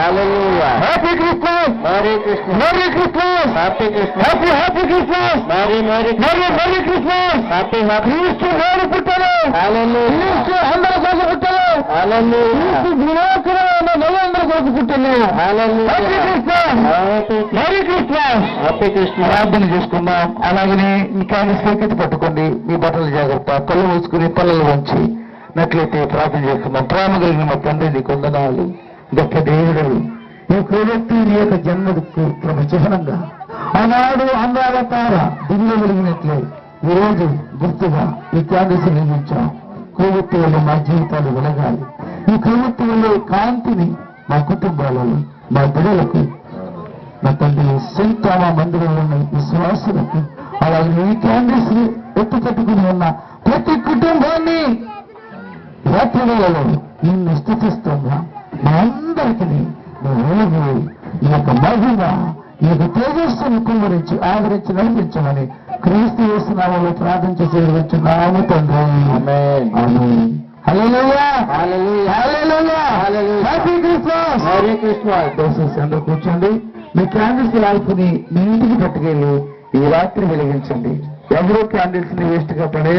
Hallelujah. Happy Christmas. Merry Christmas. Merry Christmas. Happy Christmas. Happy Christmas. Merry Christmas. Happy. క్రీస్తు నేడు పుట్టారు. Hallelujah. క్రీస్తు అందరి కొరకు పుట్టారు. Hallelujah. క్రీస్తు వినాశనమైన మనందరి కొరకు పుట్టారు. Hallelujah. Happy Christmas. Merry Christmas. Happy Christmas. ప్రార్థన చేసుకుందాం. అలాగనే మీ కాని స్వీకృతి పట్టుకోండి. మీ బట్టలు జాగ్రత్త. కళ్ళు మూసుకుని పళ్ళలు వంచి నట్లయితే ప్రార్థన చేస్తున్నాం. ప్రేమ కలిగిన మా తండ్రి నీకు వందనాలు. గొప్ప దేవుడు ఈ కోవెత్తి నీ యొక్క జన్మకు ప్రభు చిహ్నంగా ఆనాడు అందావతార దిగులు వెలిగినట్లే ఈరోజు గుర్తుగా ఈ క్యాండిల్స్ నిర్మించాం. కోవెత్తి వల్ల మా జీవితాలు వెలగాలి. ఈ కోవెత్తి వల్ల కాంతిని మా కుటుంబాలలో మా బిడ్డలకు నా తండ్రి సెంతామా మందిరంలో ఉన్న విశ్వాసులకు అలాగే ఈ క్యాండిల్స్ ఎత్తు పెట్టుకుని ఉన్న ప్రతి కుటుంబాన్ని రాత్రులలో నిన్ను స్థుతిస్తున్నా. మా అందరికీ నువ్వు ఈ యొక్క మహిమ ఈ యొక్క తేజస్సును కుమ్మరించి ఆదరించి నడిపించమని క్రీస్తు యేసునామములో ప్రార్థన చేసి వచ్చున్నాము తండ్రి. హల్లెలూయా. Happy Christmas. Merry Christmas. దయచేసి అందరూ కూర్చోండి. మీ క్యాండిల్స్ లాల్పుని మీ ఇంటికి పట్టుకెళ్ళి ఈ రాత్రి వెలిగించండి. ఎవరో క్యాండిల్స్ ని వేస్ట్ గా పడే